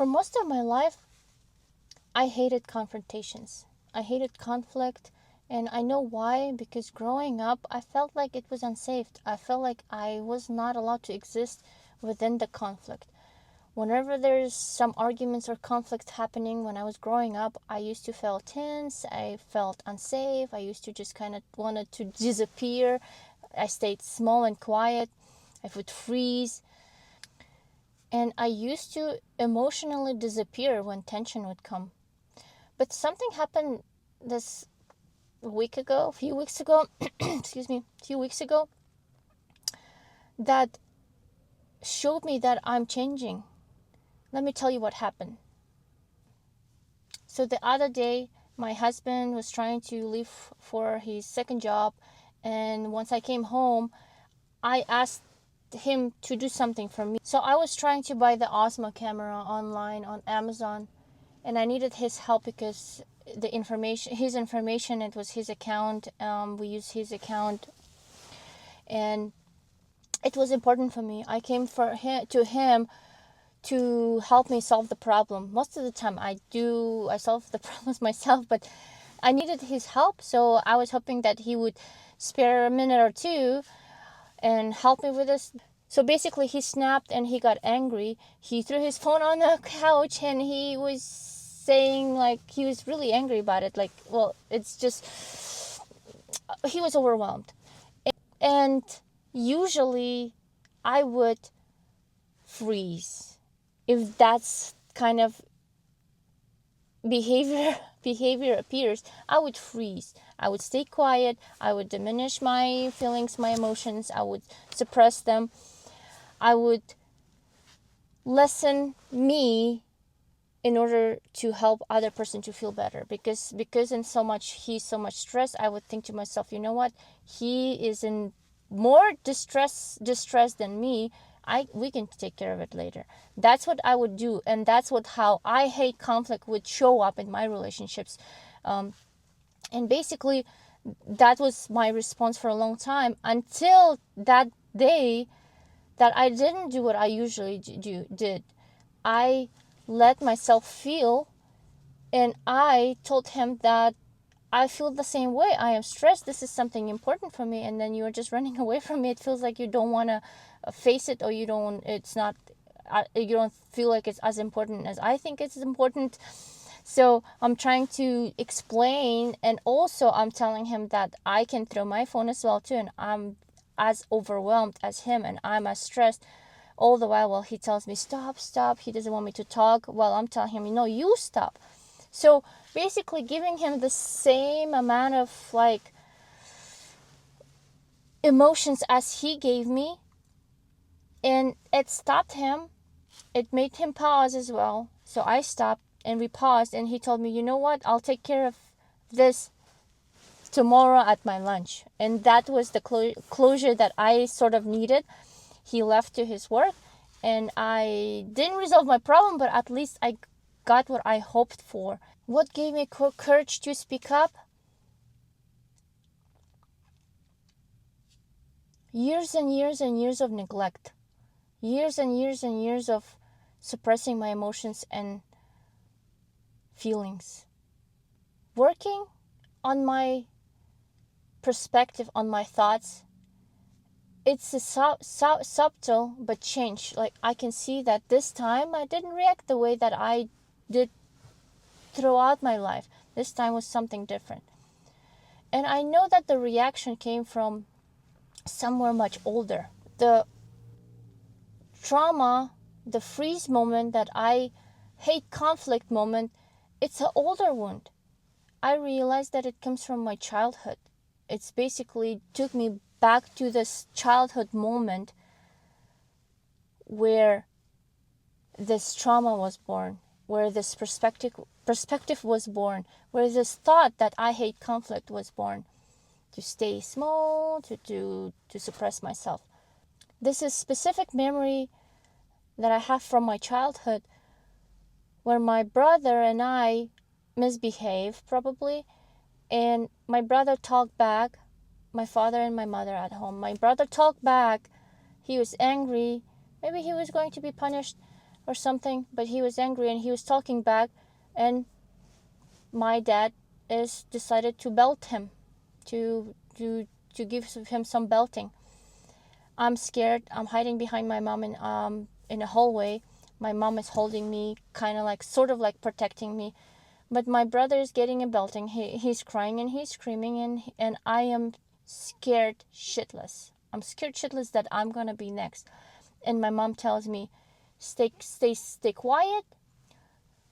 For most of my life, I hated confrontations. I hated conflict. And I know why, because growing up, I felt like it was unsafe. I felt like I was not allowed to exist within the conflict. Whenever there's some arguments or conflicts happening when I was growing up, I used to feel tense. I felt unsafe. I used to just kind of wanted to disappear. I stayed small and quiet. I would freeze. And I used to emotionally disappear when tension would come. But something happened this a few weeks ago, that showed me that I'm changing. Let me tell you what happened. So the other day, my husband was trying to leave for his second job, and once I came home, I asked him to do something for me. So I was trying to buy the Osmo camera online on Amazon, and I needed his help because his information, it was his account. We use his account, and it was important for me. I came to him to help me solve the problem. Most of the time I solve the problems myself, but I needed his help, so I was hoping that he would spare a minute or two and help me with this. So basically he snapped and he got angry. He threw his phone on the couch and he was saying, like, he was really angry about it. Like, well, it's just, he was overwhelmed. And usually I would freeze if that's kind of behavior appears. I would freeze. I would stay quiet. I would diminish my feelings, my emotions. I would suppress them. I would lessen me in order to help other person to feel better, because he's so much stressed. I would think to myself, you know what, he is in more distress than me. We can take care of it later. That's what I would do, and that's how I hate conflict would show up in my relationships. And basically that was my response for a long time, until that day that I didn't do what I usually did. I let myself feel, and I told him that I feel the same way. I am stressed. This is something important for me. And then you're just running away from me. It feels like you don't want to face it, or you don't feel like it's as important as I think it's important. So I'm trying to explain, and also I'm telling him that I can throw my phone as well too, and I'm as overwhelmed as him, and I'm as stressed. All the while he tells me, stop. He doesn't want me to talk. While I'm telling him, no, you stop. So basically giving him the same amount of like emotions as he gave me. And it stopped him. It made him pause as well. So I stopped and we paused, and he told me, you know what, I'll take care of this tomorrow at my lunch. And that was the closure that I sort of needed. He left to his work, and I didn't resolve my problem, but at least I got what I hoped for. What gave me courage to speak up? Years and years and years of neglect. Years and years and years of suppressing my emotions and feelings. Working on my perspective, on my thoughts, it's a subtle but change. Like, I can see that this time I didn't react the way that I did throughout my life. This time was something different. And I know that the reaction came from somewhere much older. The trauma, the freeze moment that I hate conflict moment, it's an older wound. I realized that it comes from my childhood. It's basically took me back to this childhood moment where this trauma was born, where this perspective was born, where this thought that I hate conflict was born, to stay small, to suppress myself. This is specific memory that I have from my childhood, where my brother and I misbehaved probably, and my brother talked back, my father and my mother at home. My brother talked back. He was angry. Maybe he was going to be punished. or something, but he was angry and he was talking back, and my dad is decided to belt him, to give him some belting. I'm scared. I'm hiding behind my mom in a hallway. My mom is holding me, kind of like, sort of like protecting me. But my brother is getting a belting. He's crying and he's screaming, and I am scared shitless. I'm scared shitless that I'm gonna be next. And my mom tells me, stay quiet,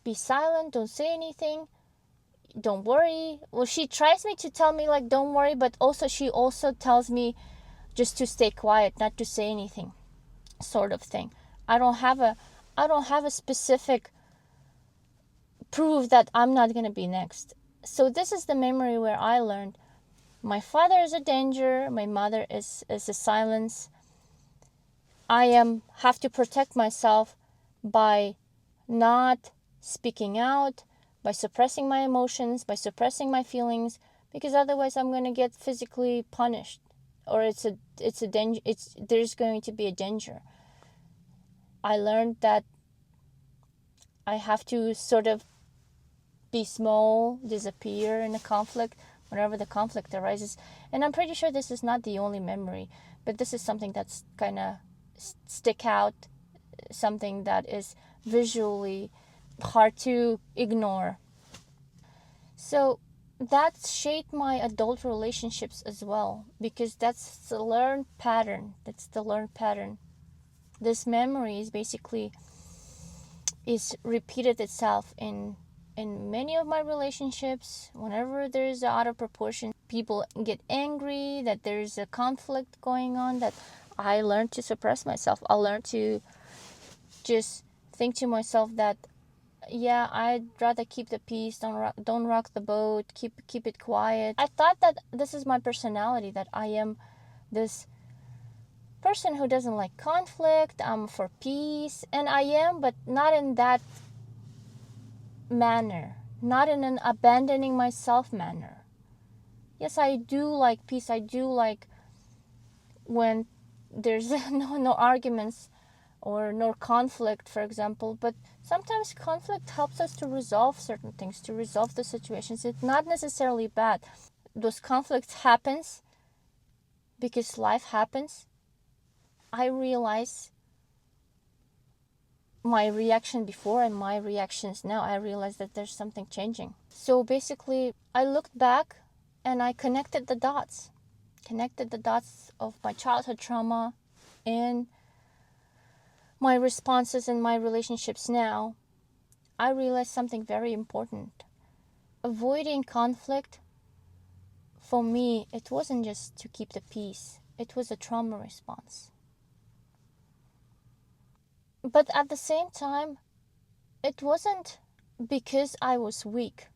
be silent, don't say anything, don't worry. Well, she tries me to tell me like don't worry, but also she also tells me just to stay quiet, not to say anything, sort of thing. I don't have a specific proof that I'm not going to be next. So this is the memory where I learned my father is a danger, my mother is a silence. I have to protect myself by not speaking out, by suppressing my emotions, by suppressing my feelings, because otherwise I'm going to get physically punished, or it's a danger. There's going to be a danger. I learned that I have to sort of be small, disappear in a conflict whenever the conflict arises. And I'm pretty sure this is not the only memory, but this is something that's kind of stick out, something that is visually hard to ignore. So that shaped my adult relationships as well, because that's the learned pattern. This memory is basically is repeated itself in many of my relationships. Whenever there's out of proportion, people get angry, that there's a conflict going on, that I learn to suppress myself. I learn to just think to myself that, yeah, I'd rather keep the peace, don't rock the boat, keep it quiet. I thought that this is my personality, that I am this person who doesn't like conflict. I'm for peace, and I am, but not in that manner, not in an abandoning myself manner. Yes, I do like peace. I do like when there's no arguments or no conflict, for example. But sometimes conflict helps us to resolve certain things, to resolve the situations. It's not necessarily bad. Those conflicts happens because life happens. I realize my reaction before and my reactions now. I realize that there's something changing. So basically, I looked back and I connected the dots of my childhood trauma and my responses in my relationships now. I realized something very important. Avoiding conflict, for me, it wasn't just to keep the peace. It was a trauma response. But at the same time, it wasn't because I was weak.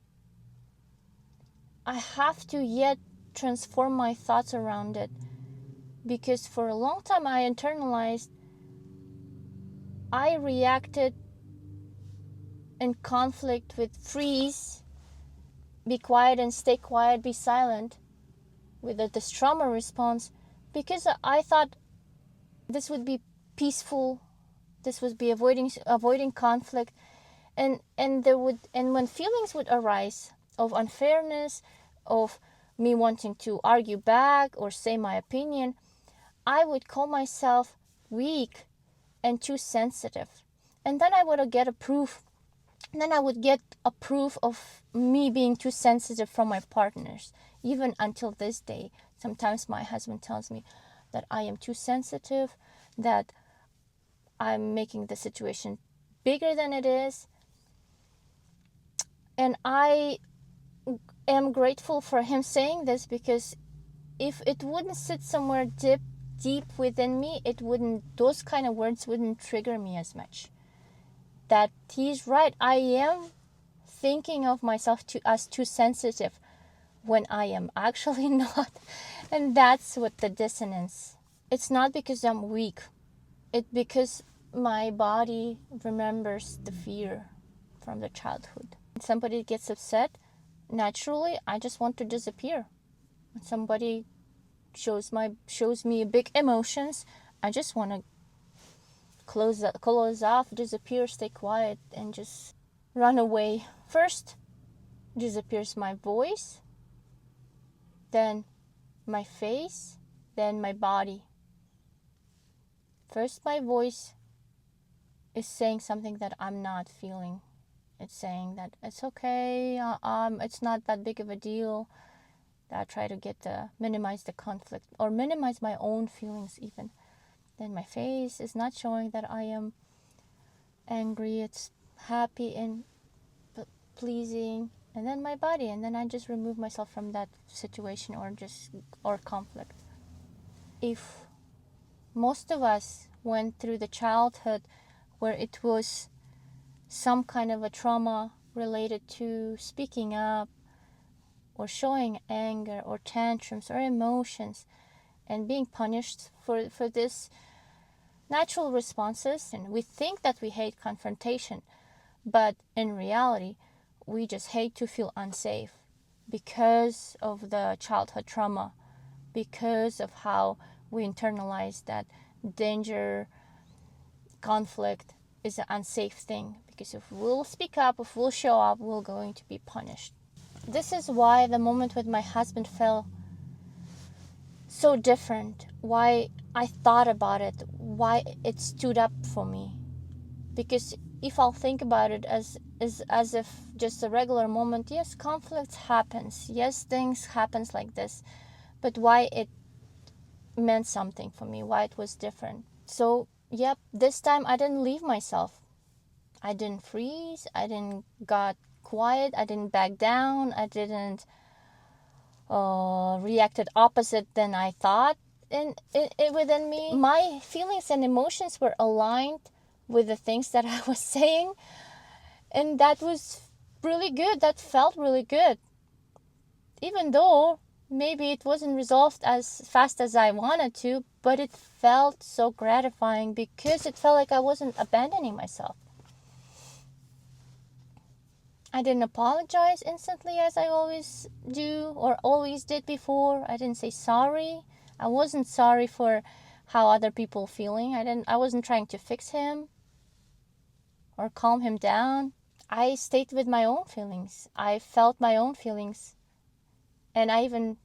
I have to yet transform my thoughts around it, because for a long time I internalized, I reacted in conflict with freeze, be quiet and stay quiet, be silent, with this trauma response, because I thought this would be peaceful, this would be avoiding conflict, and when feelings would arise of unfairness, of me wanting to argue back or say my opinion, I would call myself weak and too sensitive. And then I would get a proof. Then I would get a proof of me being too sensitive from my partners. Even until this day, sometimes my husband tells me that I am too sensitive, that I'm making the situation bigger than it is. And I am grateful for him saying this, because if it wouldn't sit somewhere deep within me, those kind of words wouldn't trigger me as much. That he's right. I am thinking of myself as too sensitive when I am actually not. And that's what the dissonance. It's not because I'm weak. It's because my body remembers the fear from the childhood. When somebody gets upset, naturally, I just want to disappear. When somebody shows me big emotions, I just want to close off, disappear, stay quiet, and just run away. First disappears my voice, then my face, then my body. First, my voice is saying something that I'm not feeling. It's saying that it's okay, it's not that big of a deal. I try to minimize the conflict or minimize my own feelings even. Then my face is not showing that I am angry. It's happy and pleasing. And then my body, and then I just remove myself from that situation or conflict. If most of us went through the childhood where it was some kind of a trauma related to speaking up or showing anger or tantrums or emotions and being punished for this natural responses, and we think that we hate confrontation, but in reality we just hate to feel unsafe because of the childhood trauma, because of how we internalize that danger, conflict is an unsafe thing, because if we'll speak up, if we'll show up, we're going to be punished. This is why the moment with my husband felt so different, why I thought about it, why it stood up for me. Because if I'll think about it as if just a regular moment, yes, conflict happens, yes, things happens like this, but why it meant something for me, why it was different. So yep, this time I didn't leave myself. I didn't freeze, I didn't got quiet, I didn't back down, I didn't reacted opposite than I thought within me. My feelings and emotions were aligned with the things that I was saying, and that was really good. That felt really good, even though maybe it wasn't resolved as fast as I wanted to, but it felt so gratifying because it felt like I wasn't abandoning myself. I didn't apologize instantly as I always do or always did before. I didn't say sorry. I wasn't sorry for how other people feeling. I wasn't trying to fix him or calm him down. I stayed with my own feelings. I felt my own feelings, and I even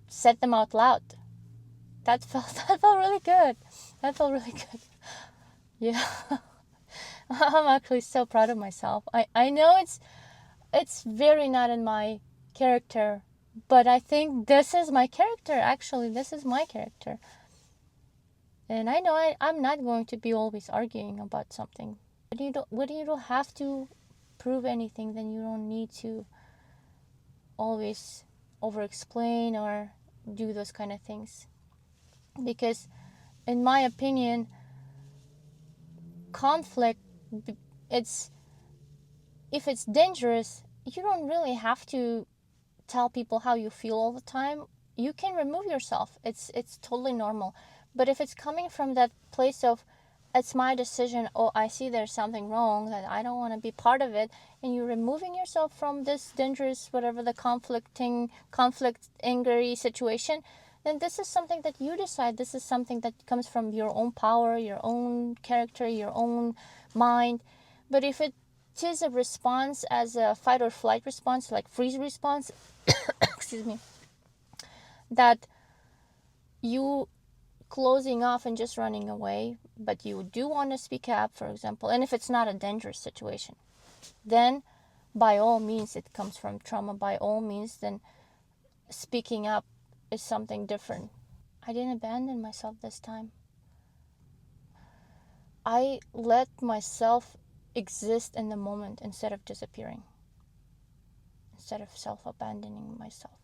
said them out loud. That felt really good. That felt really good. Yeah. I'm actually so proud of myself. I know it's very not in my character, but I think this is my character. Actually, this is my character. And I know I'm not going to be always arguing about something. When you don't have to prove anything, then you don't need to always over-explain or do those kind of things. Because in my opinion, conflict, if it's dangerous, you don't really have to tell people how you feel all the time. You can remove yourself. It's totally normal. But if it's coming from that place of it's my decision, oh, I see there's something wrong, that I don't want to be part of it, and you're removing yourself from this dangerous, whatever the conflict, angry situation, then this is something that you decide. This is something that comes from your own power, your own character, your own mind. But if it is a response as a fight or flight response, like freeze response, excuse me, that you closing off and just running away, but you do want to speak up, for example, and if it's not a dangerous situation, then by all means it comes from trauma. By all means, then speaking up is something different. I didn't abandon myself this time. I let myself exist in the moment instead of disappearing, instead of abandoning myself.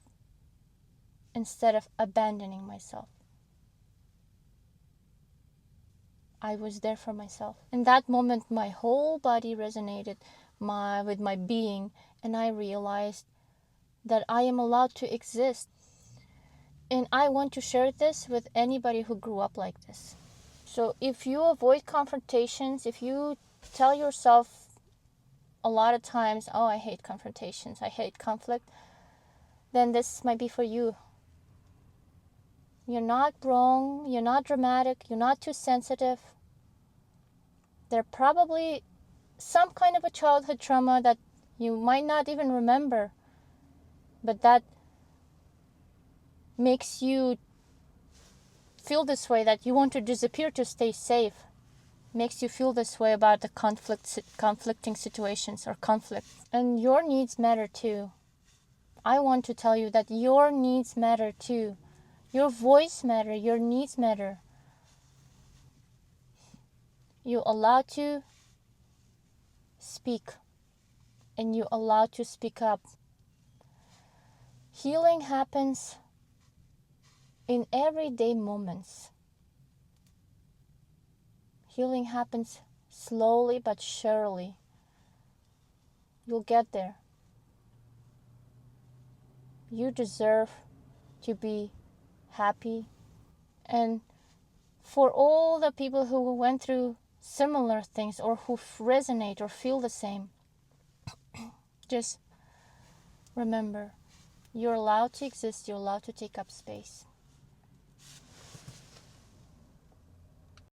I was there for myself. In that moment, my whole body resonated with my being, and I realized that I am allowed to exist. And I want to share this with anybody who grew up like this. So if you avoid confrontations, if you tell yourself a lot of times, oh, I hate confrontations, I hate conflict, then this might be for you. You're not wrong, you're not dramatic, you're not too sensitive. They're probably some kind of a childhood trauma that you might not even remember, but that makes you feel this way, that you want to disappear to stay safe, makes you feel this way about the conflicting situations or conflict. And your needs matter too. I want to tell you that your needs matter too. Your voice matters, your needs matter. You allow to speak, and you allow to speak up. Healing happens in everyday moments. Healing happens slowly but surely. You'll get there. You deserve to be happy. And for all the people who went through similar things or who resonate or feel the same, just remember, you're allowed to exist, you're allowed to take up space.